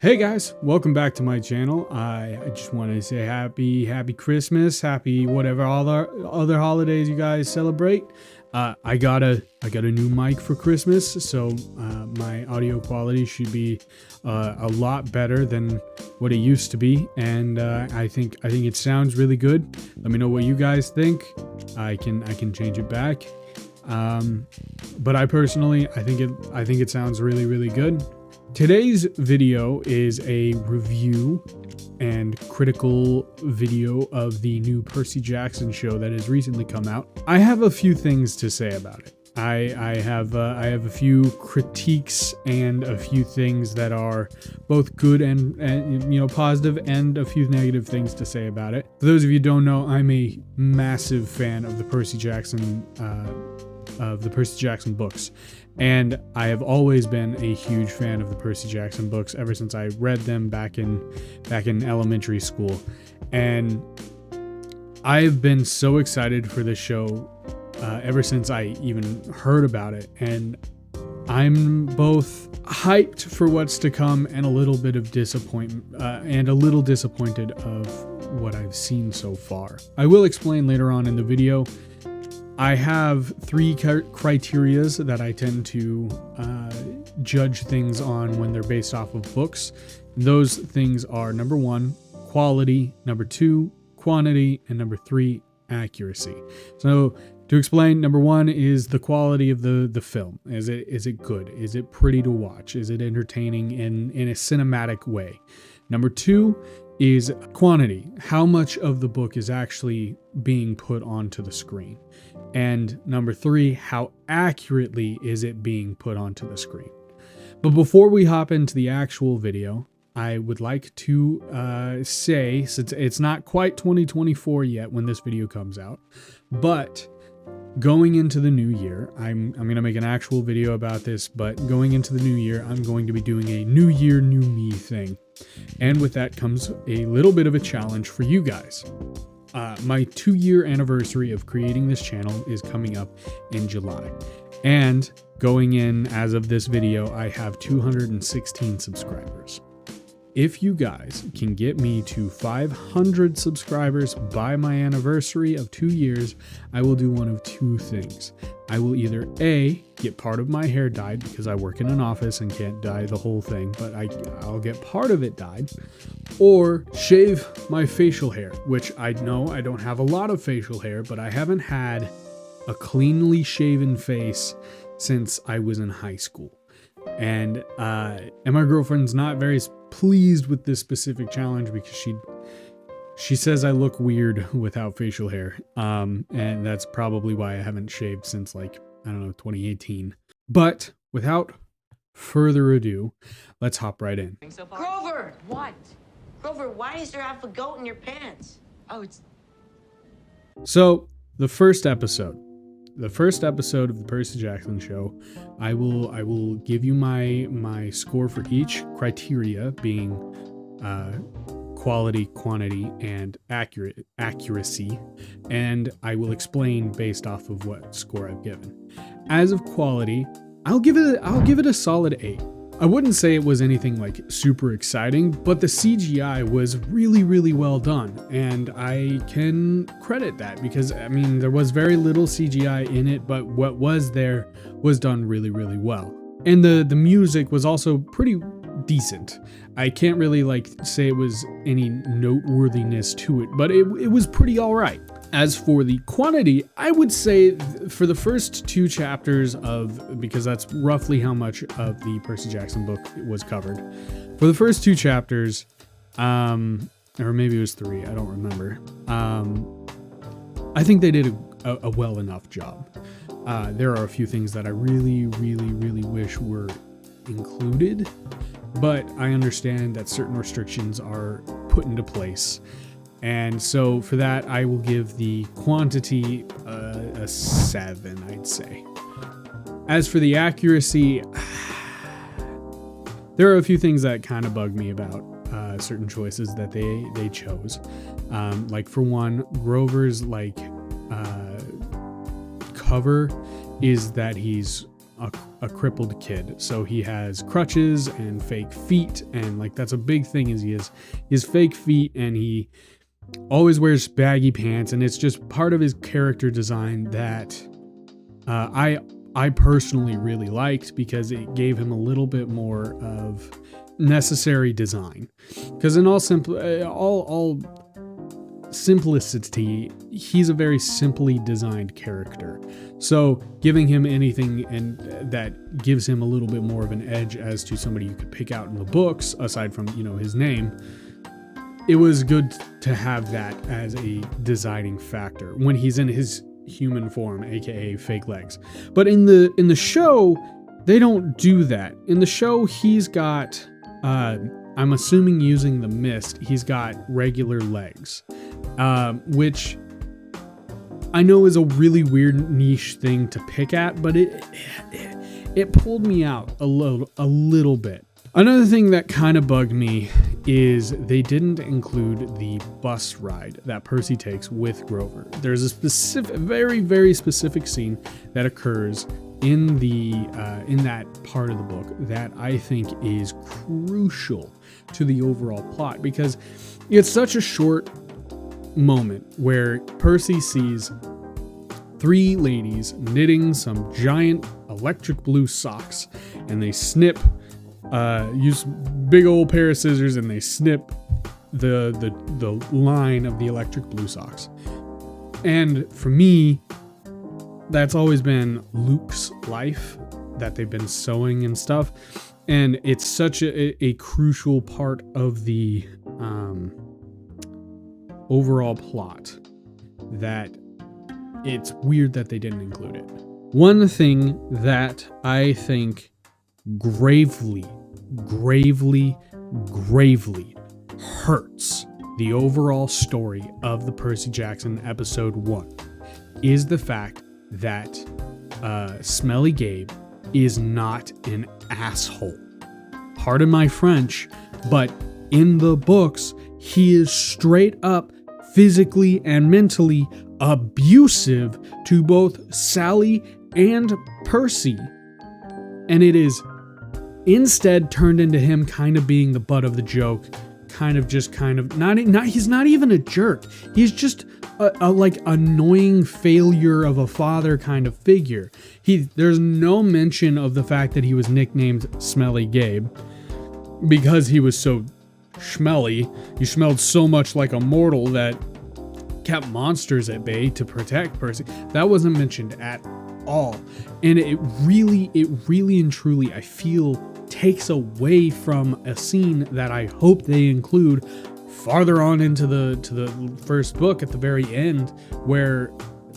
Hey guys, welcome back to my channel. I just want to say happy Christmas, happy whatever all the other holidays you guys celebrate. I got a new mic for Christmas, so my audio quality should be a lot better than what it used to be, and I think it sounds really good. Let me know what you guys think. I can change it back. But I personally, I think it sounds really good. Today's video is a review and critical video of the new Percy Jackson show that has recently come out. I have a few things to say about it. I have a few critiques and a few things that are both good and positive, and a few negative things to say about it. For those of you who don't know, I'm a massive fan of the Percy Jackson books. And I have always been a huge fan of the Percy Jackson books ever since I read them back in elementary school. And I've been so excited for this show ever since I even heard about it. And I'm both hyped for what's to come and a little bit of disappointment and a little disappointed of what I've seen so far. I will explain later on in the video. I have three criterias that I tend to judge things on when they're based off of books. Those things are: number one, quality; number two, quantity; and number three, accuracy. So to explain, number one is the quality of the film. Is it good? Is it pretty to watch? Is it entertaining in a cinematic way? Number two is quantity. How much of the book is actually being put onto the screen? And number three, how accurately is it being put onto the screen? But before we hop into the actual video, I would like to say, since it's not quite 2024 yet when this video comes out, but going into the new year, I'm going to make an actual video about this, but going into the new year, I'm going to be doing a new year, new me thing. And with that comes a little bit of a challenge for you guys. My 2-year anniversary of creating this channel is coming up in July. And going in as of this video, I have 216 subscribers. If you guys can get me to 500 subscribers by my anniversary of 2 years, I will do one of two things. I will either A, get part of my hair dyed because I work in an office and can't dye the whole thing, but I'll get part of it dyed, or shave my facial hair, which I know I don't have a lot of facial hair, but I haven't had a cleanly shaven face since I was in high school. And my girlfriend's not very pleased with this specific challenge because she says I look weird without facial hair. And that's probably why I haven't shaved since 2018. But without further ado, let's hop right in. Grover! What? Grover, why is there half a goat in your pants? Oh, it's... So, the first episode of the Percy Jackson show, I will give you my score for each criteria, being quality, quantity, and accuracy, and I will explain based off of what score I've given. As of quality, I'll give it a solid 8. I wouldn't say it was anything like super exciting, but the CGI was really well done, and I can credit that because there was very little CGI in it, but what was there was done really well. And the music was also pretty decent. I can't really say it was any noteworthiness to it, but it was pretty all right. As for the quantity, I would say for the first 2 chapters because that's roughly how much of the Percy Jackson book was covered. For the first 2 chapters, or maybe it was 3, I don't remember. I think they did a well enough job. There are a few things that I really wish were included, but I understand that certain restrictions are put into place. And so for that, I will give the quantity a 7, I'd say. As for the accuracy, there are a few things that kind of bug me about certain choices that they chose. Like for one, Grover's cover is that he's a crippled kid. So he has crutches and fake feet, and like that's a big thing is he has fake feet, and he always wears baggy pants, and it's just part of his character design that I personally really liked, because it gave him a little bit more of necessary design. Because in all simplicity, he's a very simply designed character. So giving him anything and that gives him a little bit more of an edge as to somebody you could pick out in the books, aside from, you know, his name, it was good to have that as a designing factor when he's in his human form, aka fake legs. But in the show, they don't do that. In the show, he's got I'm assuming using the mist, he's got regular legs, which I know is a really weird niche thing to pick at, but it pulled me out a little bit. Another thing that kind of bugged me is they didn't include the bus ride that Percy takes with Grover. There's a specific, very, very specific scene that occurs in that part of the book that I think is crucial to the overall plot, because it's such a short moment where Percy sees 3 ladies knitting some giant electric blue socks, and they use big old pair of scissors, and they snip the line of the electric blue socks. And for me, that's always been Luke's life that they've been sewing and stuff, and it's such a crucial part of the overall plot that it's weird that they didn't include it. One thing that I think gravely hurts the overall story of the Percy Jackson episode 1 is the fact that Smelly Gabe is not an asshole. Pardon my French, but in the books, he is straight up physically and mentally abusive to both Sally and Percy. And it is instead turned into him kind of being the butt of the joke, he's not even a jerk. He's just a like annoying failure of a father kind of figure. There's no mention of the fact that he was nicknamed Smelly Gabe because he was so schmelly. He smelled so much like a mortal that kept monsters at bay to protect Percy. That wasn't mentioned at all. And it really and truly, I feel, takes away from a scene that I hope they include farther on into the first book at the very end, where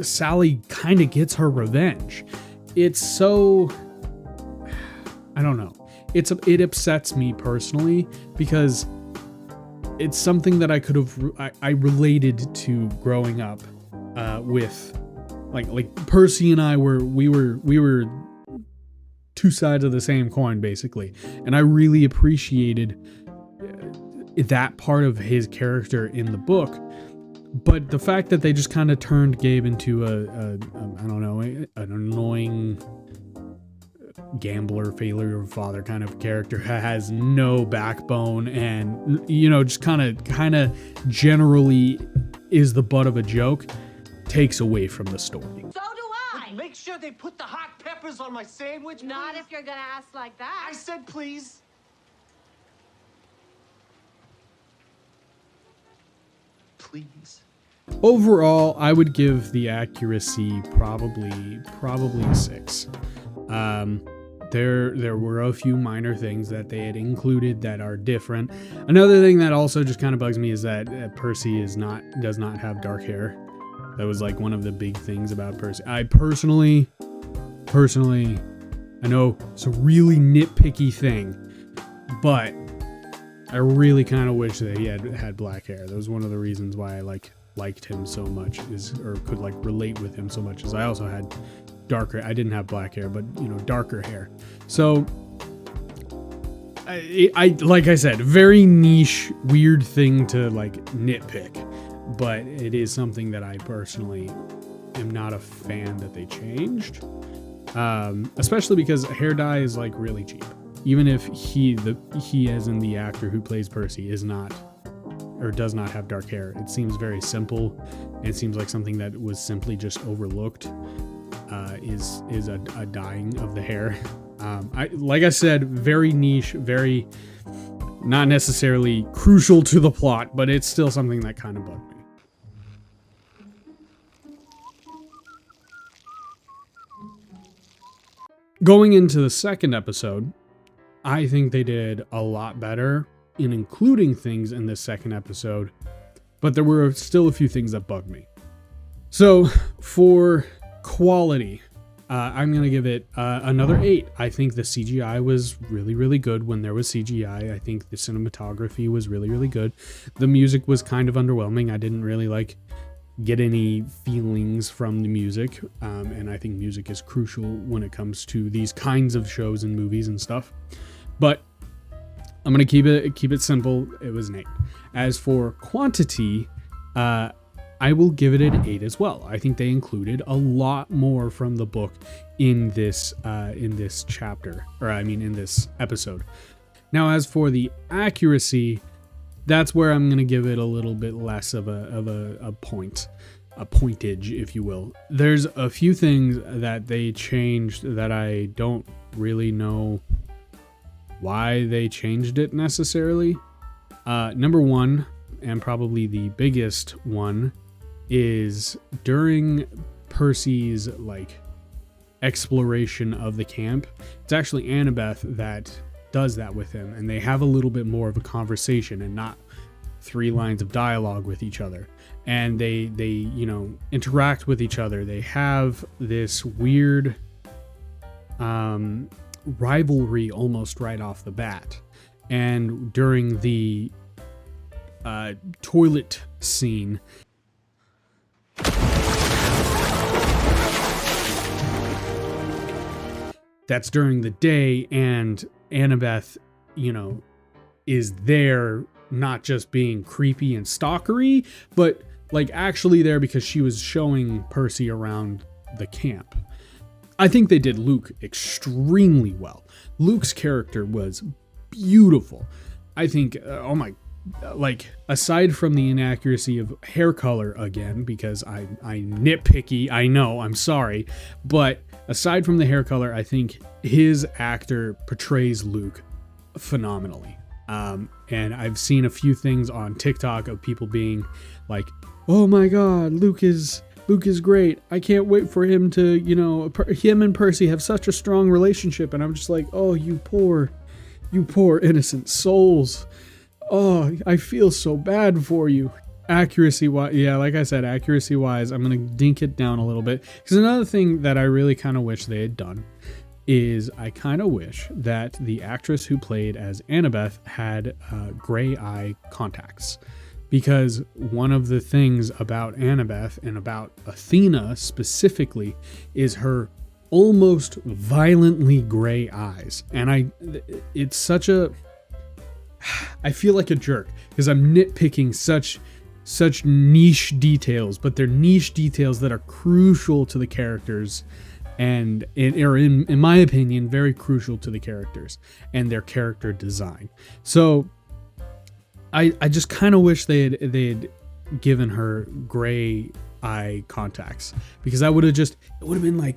Sally kind of gets her revenge. It's so, I don't know. It upsets me personally, because it's something that I related to growing up with, like Percy and I we were two sides of the same coin, basically. And I really appreciated that part of his character in the book. But the fact that they just kind of turned Gabe into I don't know, an annoying gambler, failure of father kind of character, has no backbone, and, you know, just kind of generally is the butt of a joke, takes away from the story. So do I. Make sure they put the hot peppers on my sandwich, Not please. if you're gonna ask like that. I said please. Please. Overall, I would give the accuracy probably 6. There were a few minor things that they had included that are different. Another thing that also just kind of bugs me is that Percy does not have dark hair. That was like one of the big things about Percy. I personally, I know it's a really nitpicky thing, but I really kind of wish that he had black hair. That was one of the reasons why I liked him so much, or could like relate with him so much, is I also had darker. I didn't have black hair, but, you know, darker hair. So I like I said, very niche, weird thing to like nitpick, but it is something that I personally am not a fan that they changed. especially because hair dye is like really cheap. Even if he as in the actor who plays Percy is not or does not have dark hair, it seems very simple. It seems like something that was simply just overlooked. Is a dyeing of the hair. Like I said, very niche, very not necessarily crucial to the plot, but it's still something that kind of bugged me. Going into the second episode, I think they did a lot better in including things in this second episode, but there were still a few things that bugged me. So for quality, I'm going to give it another 8. I think the CGI was really, really good when there was CGI. I think the cinematography was really, really good. The music was kind of underwhelming. I didn't really get any feelings from the music. And I think music is crucial when it comes to these kinds of shows and movies and stuff. But I'm going to keep it simple. It was an 8. As for quantity, I will give it an 8 as well. I think they included a lot more from the book in this chapter, or I mean in this episode. Now, as for the accuracy, that's where I'm gonna give it a little bit less of a pointage, if you will. There's a few things that they changed that I don't really know why they changed it necessarily. Number one, and probably the biggest one, is during Percy's exploration of the camp. It's actually Annabeth that does that with him, and they have a little bit more of a conversation and not 3 lines of dialogue with each other. And they interact with each other. They have this weird rivalry almost right off the bat. And during the toilet scene, that's during the day, and Annabeth, is there not just being creepy and stalkery, but actually there because she was showing Percy around the camp. I think they did Luke extremely well. Luke's character was beautiful. I think, aside from the inaccuracy of hair color again, because I'm nitpicky, I know, I'm sorry, but aside from the hair color, I think his actor portrays Luke phenomenally. And I've seen a few things on TikTok of people being like, "Oh my God, Luke is great. I can't wait for him to, him and Percy have such a strong relationship." And I'm just like, "Oh, you poor innocent souls. Oh, I feel so bad for you." Accuracy-wise, yeah, like I said, accuracy-wise, I'm going to dink it down a little bit. Because another thing that I really kind of wish they had done is I kind of wish that the actress who played as Annabeth had gray eye contacts. Because one of the things about Annabeth and about Athena specifically is her almost violently gray eyes. And I feel like a jerk because I'm nitpicking such niche details, but they're niche details that are crucial to the characters and in my opinion, very crucial to the characters and their character design. So I just kind of wish they'd given her gray eye contacts, because it would have been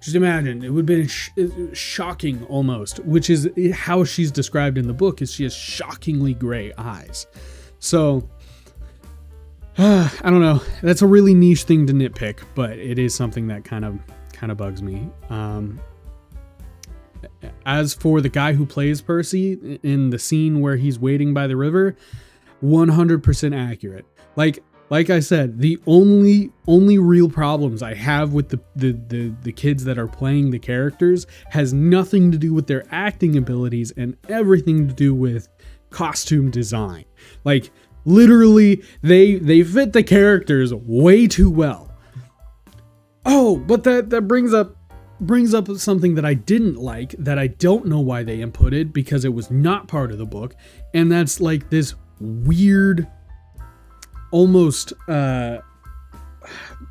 just imagine, it would have been shocking almost, which is how she's described in the book, is she has shockingly gray eyes. So I don't know. That's a really niche thing to nitpick, but it is something that kind of bugs me. As for the guy who plays Percy in the scene where he's waiting by the river, 100% accurate. Like I said, the only real problems I have with the kids that are playing the characters has nothing to do with their acting abilities and everything to do with costume design. Literally, they fit the characters way too well. Oh, but that brings up something that I didn't like, that I don't know why they inputted, because it was not part of the book, and that's this weird, almost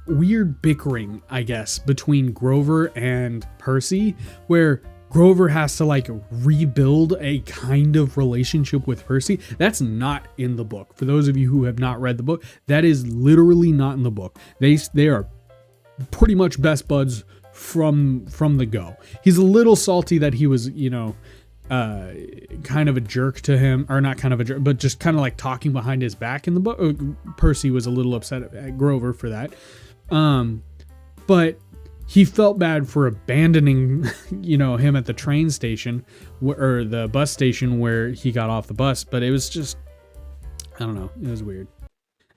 weird bickering, I guess, between Grover and Percy, where Grover has to like rebuild a kind of relationship with Percy. That's not in the book. For those of you who have not read the book, that is literally not in the book. They are pretty much best buds from the go. He's a little salty that he was, kind of a jerk to him, or not kind of a jerk, but just kind of like talking behind his back in the book. Percy was a little upset at Grover for that. But he felt bad for abandoning, him at the train station or the bus station where he got off the bus. But it was just, I don't know. It was weird.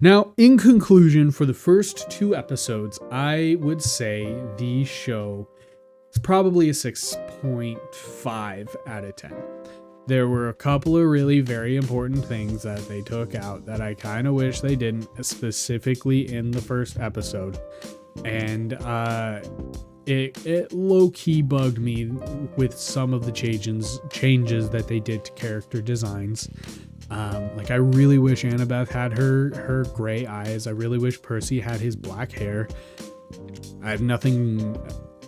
Now, in conclusion, for the first 2 episodes, I would say the show is probably a 6.5 out of 10. There were a couple of really very important things that they took out that I kind of wish they didn't, specifically in the first episode. And it low-key bugged me with some of the changes that they did to character designs. I really wish Annabeth had her gray eyes. I really wish Percy had his black hair. I have nothing.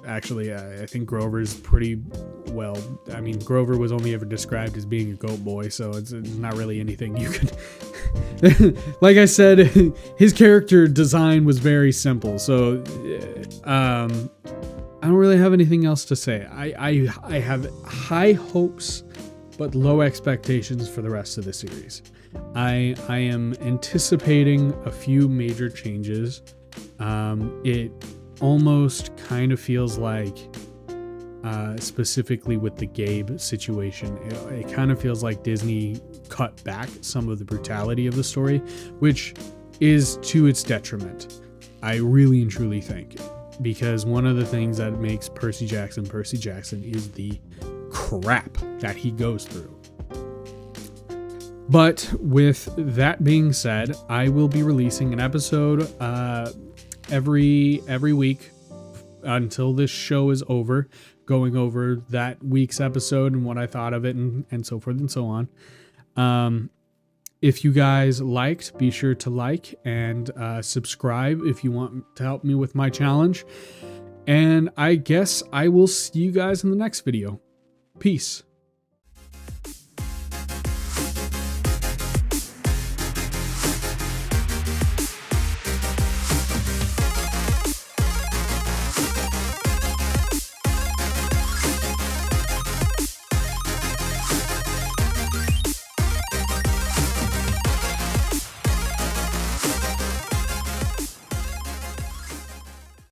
Actually, I think Grover's pretty well. I mean, Grover was only ever described as being a goat boy, so it's not really anything you could. Like I said, his character design was very simple, so I don't really have anything else to say. I have high hopes but low expectations for the rest of the series. I am anticipating a few major changes. It almost kind of feels like, specifically with the Gabe situation, it kind of feels like Disney cut back some of the brutality of the story, which is to its detriment. I really and truly think, because one of the things that makes Percy Jackson is the crap that he goes through. But with that being said, I will be releasing an episode every week until this show is over, going over that week's episode and what I thought of it, and so forth and so on. If you guys liked, be sure to like and subscribe if you want to help me with my challenge. And I guess I will see you guys in the next video. Peace.